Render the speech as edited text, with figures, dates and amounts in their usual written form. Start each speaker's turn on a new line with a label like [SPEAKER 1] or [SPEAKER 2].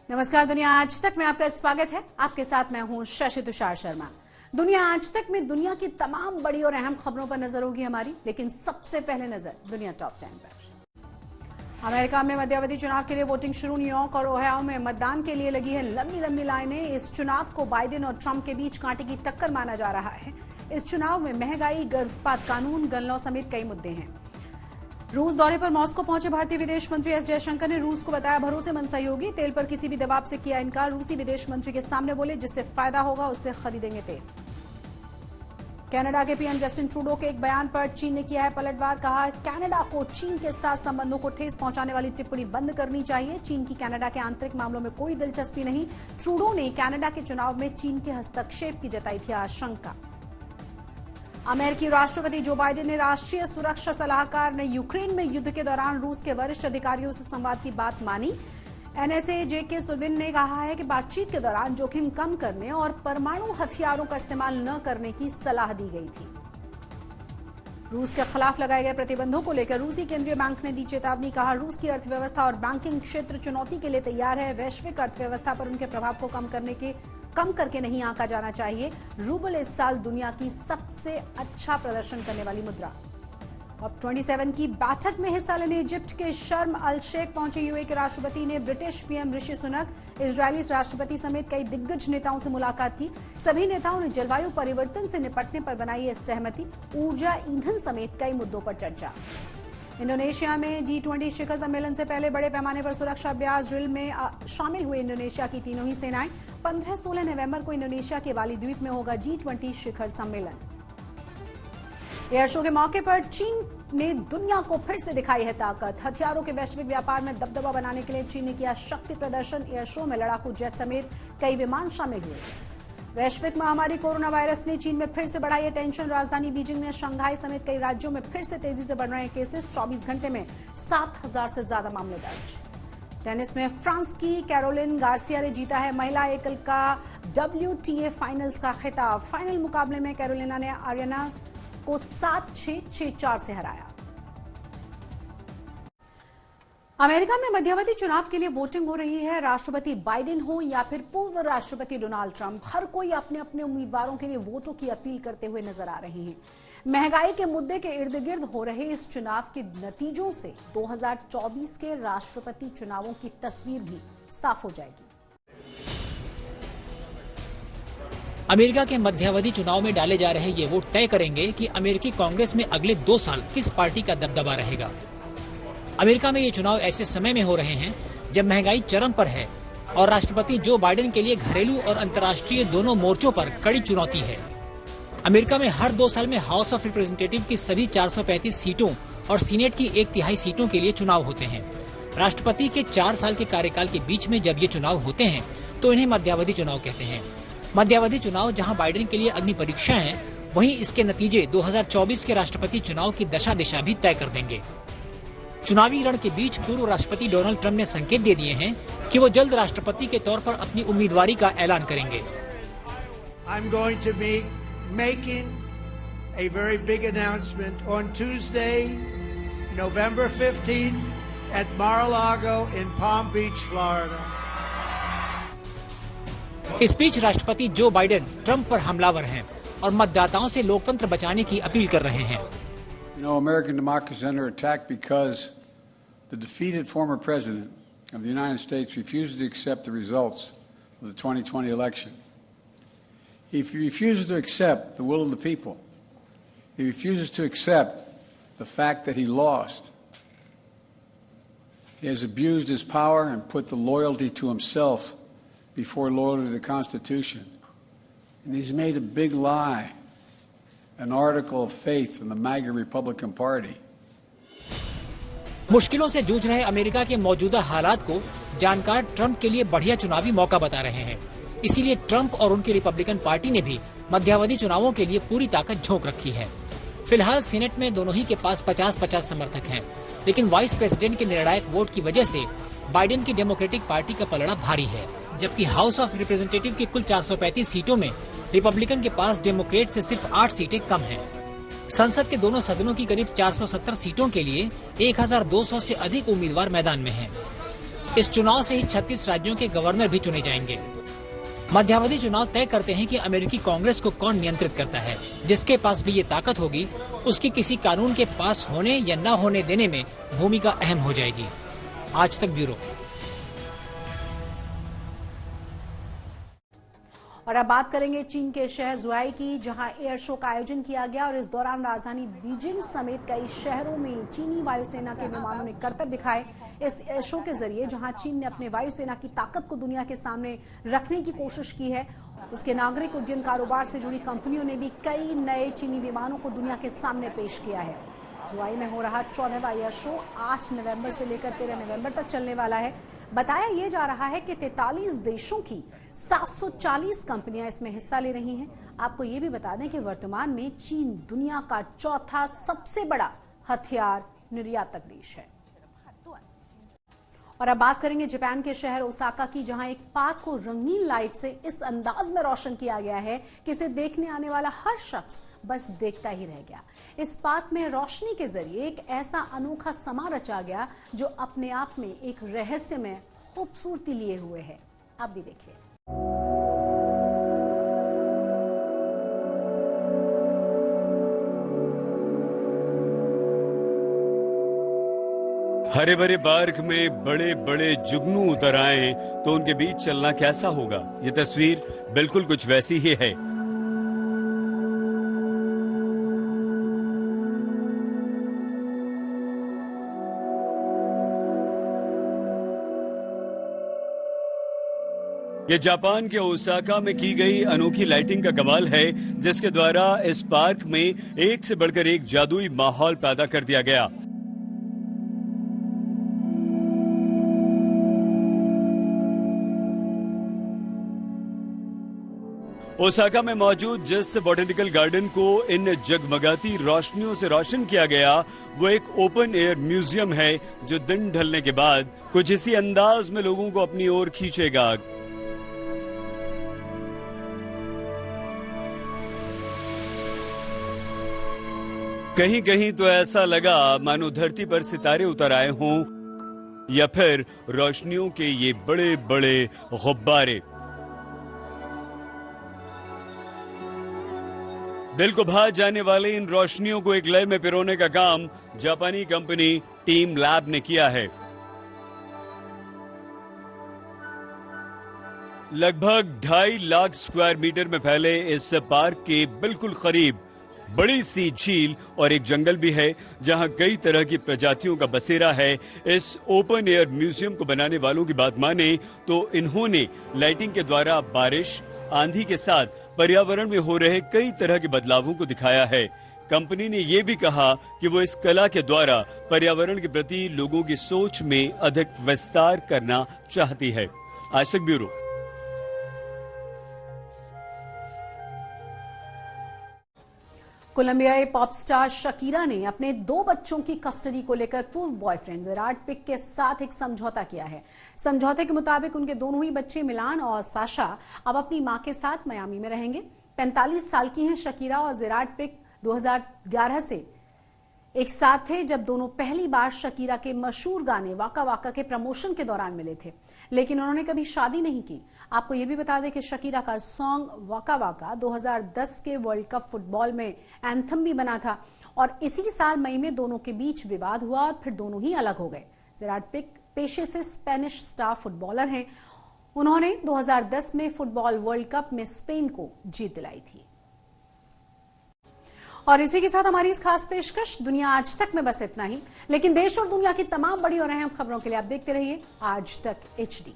[SPEAKER 1] नमस्कार, दुनिया आज तक में आपका स्वागत है। आपके साथ मैं हूं शशि तुषार शर्मा। दुनिया आज तक में दुनिया की तमाम बड़ी और अहम खबरों पर नजर होगी हमारी, लेकिन सबसे पहले नजर दुनिया टॉप 10 पर। अमेरिका में मध्यावधि चुनाव के लिए वोटिंग शुरू। न्यूयॉर्क और ओहायो में मतदान के लिए लगी है लंबी लंबी लाइनें। इस चुनाव को बाइडेन और ट्रंप के बीच कांटे की टक्कर माना जा रहा है। इस चुनाव में महंगाई, गर्भपात कानून, गन लॉ समेत कई मुद्दे हैं। रूस दौरे पर मॉस्को पहुंचे भारतीय विदेश मंत्री एस जयशंकर ने रूस को बताया भरोसेमंद सहयोगी। तेल पर किसी भी दबाव से किया इनकार। रूसी विदेश मंत्री के सामने बोले जिससे फायदा होगा उससे खरीदेंगे तेल। कनाडा के पीएम जस्टिन ट्रूडो के एक बयान पर चीन ने किया है पलटवार। कहा कनाडा को चीन के साथ संबंधों को ठेस पहुंचाने वाली टिप्पणी बंद करनी चाहिए। चीन की कनाडा के आंतरिक मामलों में कोई दिलचस्पी नहीं। ट्रूडो ने कनाडा के चुनाव में चीन के हस्तक्षेप की जताई थी आशंका। अमेरिकी राष्ट्रपति जो बाइडेन ने राष्ट्रीय सुरक्षा सलाहकार ने यूक्रेन में युद्ध के दौरान रूस के वरिष्ठ अधिकारियों से संवाद की बात मानी। एनएसए जेके सुल्लिवान ने कहा है कि बातचीत के दौरान जोखिम कम करने और परमाणु हथियारों का इस्तेमाल न करने की सलाह दी गई थी। रूस के खिलाफ लगाए गए प्रतिबंधों को लेकर रूसी केंद्रीय बैंक ने दी चेतावनी। कहा रूस की अर्थव्यवस्था और बैंकिंग क्षेत्र चुनौती के लिए तैयार है। वैश्विक अर्थव्यवस्था पर उनके प्रभाव को कम करके नहीं आंका जाना चाहिए। रूबल इस साल दुनिया की सबसे अच्छा प्रदर्शन करने वाली मुद्रा। अब 27 की बैठक में हिस्सा लेने इजिप्ट के शर्म अल शेख पहुंचे यूएई के राष्ट्रपति ने British PM Rishi Sunak, Israeli राष्ट्रपति समेत कई दिग्गज नेताओं से मुलाकात की। सभी नेताओं ने जलवायु परिवर्तन से निपटने पर बनाई है सहमति। ऊर्जा, ईंधन समेत कई मुद्दों पर चर्चा। इंडोनेशिया में G20 शिखर सम्मेलन से पहले बड़े पैमाने पर सुरक्षा अभ्यास ड्रिल में शामिल हुए इंडोनेशिया की तीनों ही सेनाएं। 15-16 नवंबर को इंडोनेशिया के बाली द्वीप में होगा G20 शिखर सम्मेलन। एयर शो के मौके पर चीन ने दुनिया को फिर से दिखाई है ताकत। हथियारों के वैश्विक व्यापार में दबदबा बनाने के लिए चीन ने किया शक्ति प्रदर्शन। एयर शो में लड़ाकू जेट समेत कई विमान शामिल हुए। वैश्विक महामारी कोरोना वायरस ने चीन में फिर से बढ़ाई है टेंशन। राजधानी बीजिंग में शंघाई समेत कई राज्यों में फिर से तेजी से बढ़ रहे हैं केसेस। 24 घंटे में 7,000 से ज्यादा मामले दर्ज। टेनिस में फ्रांस की कैरोलिन गार्सिया ने जीता है महिला एकल का WTA फाइनल्स का खिताब। फाइनल मुकाबले में कैरोलिना ने आर्यना को 7-6, 6-4 से हराया। अमेरिका में मध्यावधि चुनाव के लिए वोटिंग हो रही है। राष्ट्रपति बाइडेन हो या फिर पूर्व राष्ट्रपति डोनाल्ड ट्रंप, हर कोई अपने अपने उम्मीदवारों के लिए वोटों की अपील करते हुए नजर आ रहे हैं। महंगाई के मुद्दे के इर्द गिर्द हो रहे इस चुनाव के नतीजों से 2024 के राष्ट्रपति चुनावों की तस्वीर भी साफ हो जाएगी।
[SPEAKER 2] अमेरिका के मध्यावधि चुनाव में डाले जा रहे ये वोट तय करेंगे कि अमेरिकी कांग्रेस में अगले 2 साल किस पार्टी का दबदबा रहेगा। अमेरिका में ये चुनाव ऐसे समय में हो रहे हैं जब महंगाई चरम पर है और राष्ट्रपति जो बाइडेन के लिए घरेलू और अंतर्राष्ट्रीय दोनों मोर्चों पर कड़ी चुनौती है। अमेरिका में हर 2 साल में हाउस ऑफ रिप्रेजेंटेटिव की सभी 435 सीटों और सीनेट की 1/3 सीटों के लिए चुनाव होते हैं। राष्ट्रपति के 4 साल के कार्यकाल के बीच में जब ये चुनाव होते हैं तो इन्हें मध्यावधि चुनाव कहते हैं। मध्यावधि चुनाव जहां बाइडेन के लिए अग्नि परीक्षा है, वहीं इसके नतीजे 2024 के राष्ट्रपति चुनाव की दशा दिशा भी तय कर देंगे। चुनावी रण के बीच पूर्व राष्ट्रपति डोनाल्ड ट्रंप ने संकेत दे दिए हैं कि वो जल्द राष्ट्रपति के तौर पर अपनी उम्मीदवारी का ऐलान करेंगे।
[SPEAKER 3] I'm going to be making a very big announcement on Tuesday, November 15 at Mar-a-Lago in Palm Beach, Florida.
[SPEAKER 2] इस बीच राष्ट्रपति जो बाइडेन ट्रंप पर हमलावर हैं और मतदाताओं से लोकतंत्र बचाने की अपील कर रहे हैं।
[SPEAKER 4] You know, American democracy is under attack because the defeated former president of the United States refuses to accept the results of the 2020 election. He refuses to accept the will of the people. He refuses to accept the fact that he lost. He has abused his power and put the loyalty to himself before loyalty to the Constitution. And he's made a big lie an article of faith in the MAGA Republican Party.
[SPEAKER 2] मुश्किलों से जूझ रहे America के मौजूदा हालात को जानकार Trump के लिए बढ़िया चुनावी मौका बता रहे हैं। इसीलिए ट्रंप और उनकी रिपब्लिकन पार्टी ने भी मध्यावधि चुनावों के लिए पूरी ताकत झोंक रखी है। फिलहाल सीनेट में दोनों ही के पास 50-50 समर्थक हैं, लेकिन वाइस प्रेसिडेंट के निर्णायक वोट की वजह से बाइडेन की डेमोक्रेटिक पार्टी का पलड़ा भारी है। जबकि हाउस ऑफ रिप्रेजेंटेटिव की कुल 435 सीटों में रिपब्लिकन के पास डेमोक्रेट से सिर्फ 8 सीटें कम हैं। संसद के दोनों सदनों की करीब 470 सीटों के लिए 1200 से अधिक उम्मीदवार मैदान में हैं। इस चुनाव से ही 36 राज्यों के गवर्नर भी चुने जाएंगे। मध्यावधि चुनाव तय करते हैं कि अमेरिकी कांग्रेस को कौन नियंत्रित करता है। जिसके पास भी ये ताकत होगी, उसकी किसी कानून के पास होने या न होने देने में भूमिका अहम हो जाएगी। आज तक ब्यूरो।
[SPEAKER 1] और अब बात करेंगे चीन के शहर जुआई की, जहां एयर शो का आयोजन किया गया और इस दौरान राजधानी बीजिंग समेत कई शहरों में चीनी वायुसेना के विमानों ने करतब दिखाए। इस एयर शो के जरिए जहां चीन ने अपने वायुसेना की ताकत को दुनिया के सामने रखने की कोशिश की है, उसके नागरिक उड्डयन कारोबार से जुड़ी कंपनियों ने भी कई नए चीनी विमानों को दुनिया के सामने पेश किया है। जुआई में हो रहा 14वां एयर शो 8 नवंबर से लेकर 13 नवंबर तक चलने वाला है। बताया यह जा रहा है कि 43 देशों की 740 कंपनियां इसमें हिस्सा ले रही हैं। आपको यह भी बता दें कि वर्तमान में चीन दुनिया का चौथा सबसे बड़ा हथियार निर्यातक देश है। और अब बात करेंगे जापान के शहर ओसाका की, जहां एक पार्क को रंगीन लाइट से इस अंदाज में रोशन किया गया है कि इसे देखने आने वाला हर शख्स बस देखता ही रह गया। इस पार्क में रोशनी के जरिए एक ऐसा अनोखा समा रचा गया जो अपने आप में एक रहस्यमय खूबसूरती लिए हुए है। आप भी देखिए।
[SPEAKER 5] हरे भरे पार्क में बड़े बड़े जुगनू उतर आए तो उनके बीच चलना कैसा होगा। ये तस्वीर बिल्कुल कुछ वैसी ही है। ये जापान के ओसाका में की गई अनोखी लाइटिंग का कमाल है, जिसके द्वारा इस पार्क में एक से बढ़कर एक जादुई माहौल पैदा कर दिया गया। ओसाका में मौजूद जिस बॉटेनिकल गार्डन को इन जगमगाती रोशनियों से रोशन किया गया, वो एक ओपन एयर म्यूजियम है जो दिन ढलने के बाद कुछ इसी अंदाज में लोगों को अपनी ओर खींचेगा। कहीं कहीं तो ऐसा लगा मानो धरती पर सितारे उतर आए हों या फिर रोशनियों के ये बड़े बड़े गुब्बारे। दिल को भा जाने वाले इन रोशनियों को एक लय में पिरोने का काम जापानी कंपनी टीम लैब ने किया है। लगभग 2.5 लाख स्क्वायर मीटर में फैले इस पार्क के बिल्कुल करीब बड़ी सी झील और एक जंगल भी है, जहां कई तरह की प्रजातियों का बसेरा है। इस ओपन एयर म्यूजियम को बनाने वालों की बात माने तो इन्होंने लाइटिंग के द्वारा बारिश, आंधी के साथ पर्यावरण में हो रहे कई तरह के बदलावों को दिखाया है। कंपनी ने यह भी कहा कि वो इस कला के द्वारा पर्यावरण के प्रति लोगों की सोच में अधिक विस्तार करना चाहती है। आज तक ब्यूरो।
[SPEAKER 1] कोलंबियाई पॉप स्टार शकीरा ने अपने 2 बच्चों की कस्टडी को लेकर पूर्व बॉयफ्रेंड जेराड पिक के साथ एक समझौता किया है। समझौते के मुताबिक उनके दोनों ही बच्चे मिलान और साशा अब अपनी मां के साथ मियामी में रहेंगे। 45 साल की हैं शकीरा और जेराड पिक 2011 से एक साथ थे, जब दोनों पहली बार शकीरा के मशहूर गाने वाका वाका के प्रमोशन के दौरान मिले थे, लेकिन उन्होंने कभी शादी नहीं की। आपको यह भी बता दें कि शकीरा का सॉन्ग वाका वाका 2010 के वर्ल्ड कप फुटबॉल में एंथम भी बना था और इसी साल मई में दोनों के बीच विवाद हुआ और फिर दोनों ही अलग हो गए। जेराड पिक पेशे से स्पेनिश स्टार फुटबॉलर हैं। उन्होंने 2010 में फुटबॉल वर्ल्ड कप में स्पेन को जीत दिलाई थी। और इसी के साथ हमारी इस खास पेशकश दुनिया आज तक में बस इतना ही, लेकिन देश और दुनिया की तमाम बड़ी और अहम खबरों के लिए आप देखते रहिए आज तक HD।